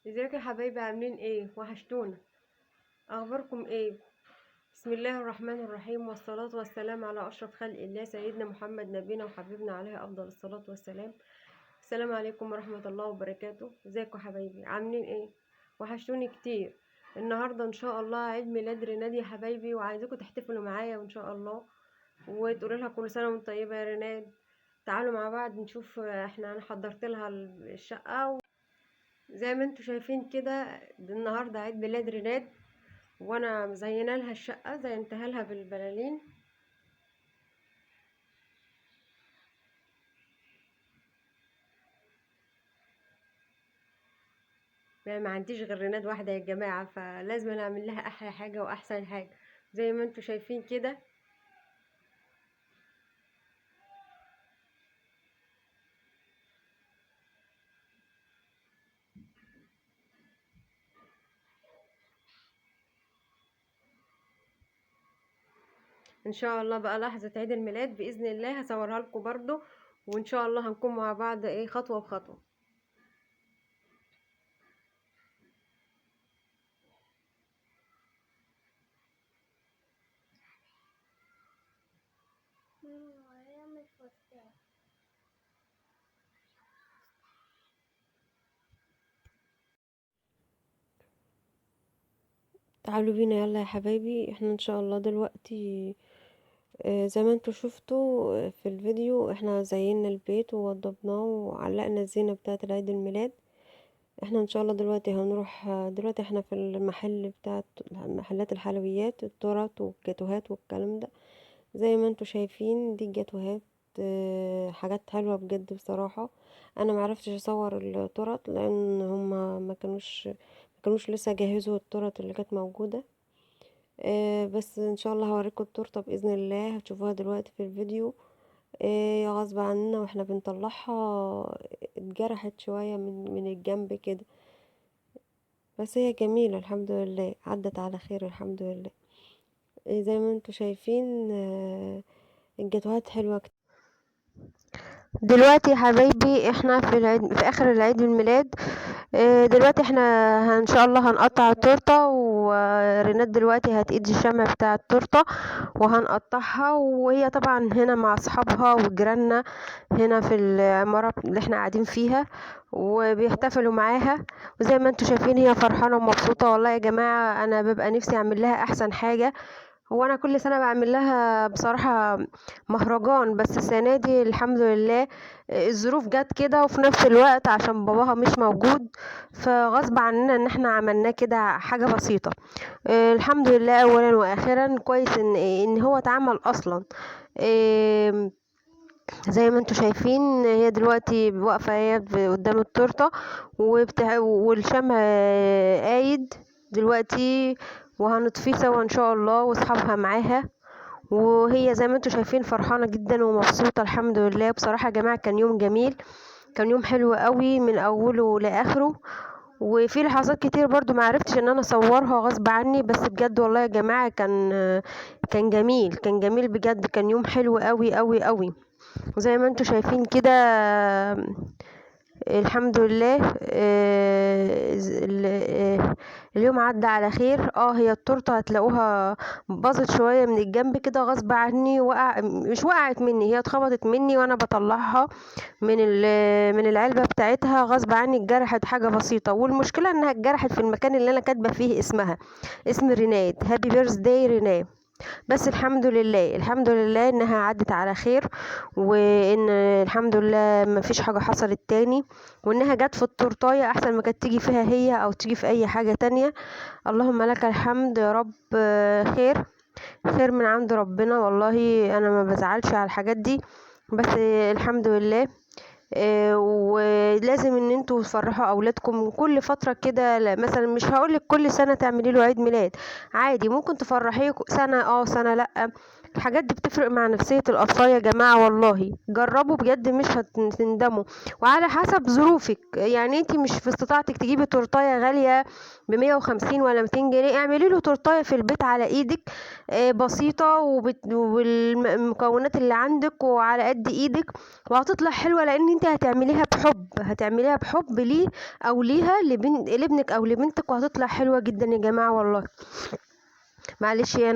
ازيكم يا حبايبي، عاملين ايه؟ وحشتونا. اخباركم ايه؟ بسم الله الرحمن الرحيم، والصلاة والسلام على اشرف خلق الله سيدنا محمد نبينا وحبيبنا، عليه افضل الصلاة والسلام. السلام عليكم ورحمة الله وبركاته. ازيكم يا حبايبي، عاملين ايه؟ وحشتوني كتير. النهارده ان شاء الله عيد ميلاد ريناد يا حبايبي، وعايزاكم تحتفلوا معايا وان شاء الله، وتقولوا لها كل سنة وانت طيبة يا ريناد. تعالوا مع بعض نشوف. انا حضرت لها الشقة، زي ما انتوا شايفين كده. النهارده عيد ميلاد ريناد، وانا مزينه لها الشقه، زينتها لها بالبلالين. ما عنديش غير ريناد واحده يا جماعه، فلازم أنا اعمل لها احلى حاجه واحسن حاجه، زي ما انتوا شايفين كده. ان شاء الله بقى لحظه عيد الميلاد باذن الله هصورها لكم برضو، وان شاء الله هنكون مع بعض ايه خطوه بخطوه. تعالوا بينا يلا يا حبايبي، احنا ان شاء الله دلوقتي زي ما انتوا شفتوا في الفيديو، احنا زينا البيت ووضبناه وعلقنا الزينة بتاعة العيد الميلاد. احنا ان شاء الله دلوقتي هنروح، دلوقتي احنا في المحل بتاع محلات الحلويات، التورت والجاتوهات والكلام ده. زي ما انتوا شايفين دي الجاتوهات، حاجات حلوة بجد بصراحة. انا معرفتش اصور التورت لان هما ما كانوش لسه جهزوا التورت اللي كانت موجودة. بس ان شاء الله هوريكم التورته باذن الله، هتشوفوها دلوقتي في الفيديو. غصب عننا واحنا بنطلعها اتجرحت شويه من الجنب كده، بس هي جميله الحمد لله، عدت على خير الحمد لله. زي ما انتوا شايفين الجاتوهات حلوه. دلوقتي يا حبايبي احنا في اخر العيد الميلاد. دلوقتي احنا ان شاء الله هنقطع التورته، ورينات دلوقتي هتقيد الشمع بتاع التورته وهنقطعها، وهي طبعا هنا مع اصحابها وجيراننا هنا في العماره اللي احنا قاعدين فيها، وبيحتفلوا معاها. وزي ما انتوا شايفين هي فرحانه ومبسوطه. والله يا جماعه انا ببقى نفسي اعمل لها احسن حاجه. هو انا كل سنه بعمل لها بصراحه مهرجان، بس السنه دي الحمد لله الظروف جت كده، وفي نفس الوقت عشان باباها مش موجود فغصب عننا ان احنا عملناه كده حاجه بسيطه. الحمد لله اولا واخيرا كويس ان هو اتعمل اصلا. آه، زي ما انتوا شايفين هي دلوقتي واقفه هي قدام التورته والشمع قايد دلوقتي، وهنطفيه سوا ان شاء الله واصحابها معاها. وهي زي ما انتوا شايفين فرحانه جدا ومبسوطه الحمد لله. بصراحه يا جماعه كان يوم جميل، كان يوم حلو قوي من اوله لاخره. وفي لحظات كتير برضو ما عرفتش ان انا اصورها غصب عني، بس بجد والله يا جماعه كان جميل، كان جميل بجد، كان يوم حلو قوي قوي قوي. وزي ما انتوا شايفين كده الحمد لله. اليوم عدى على خير. هي التورته هتلاقوها باظت شويه من الجنب كده غصب عني، مش وقعت مني، هي اتخبطت مني وانا بطلعها من العلبه بتاعتها غصب عني، اتجرحت حاجه بسيطه. والمشكله انها اتجرحت في المكان اللي انا كاتبه فيه اسم ريناد، هابي بيرث داي ريناد. بس الحمد لله الحمد لله انها عدت على خير، وان الحمد لله ما فيش حاجة حصلت تاني، وانها جت في التورتاية احسن ما كانت تيجي فيها هي او تيجي في اي حاجة تانية. اللهم لك الحمد يا رب. خير، خير من عند ربنا. والله انا ما بزعلش على الحاجات دي، بس الحمد لله. ولازم ان انتوا تفرحوا اولادكم كل فتره كده. مثلا مش هقولك كل سنه تعملي له عيد ميلاد، عادي ممكن تفرحيه سنه سنه لا، الحاجات دي بتفرق مع نفسية الأطفال يا جماعة، والله جربوا بجد مش هتندموا. وعلى حسب ظروفك، يعني انتي مش في استطاعتك تجيبي تورتاية غالية ب150 ولا 200 جنيه، اعملي له تورتاية في البيت على ايدك، بسيطة والمكونات اللي عندك وعلى قد ايدك، وهتطلع حلوة، لان انتي هتعمليها بحب ليه او ليها لابنك او لبنتك، وهتطلع حلوة جدا يا جماعة والله. معلش يا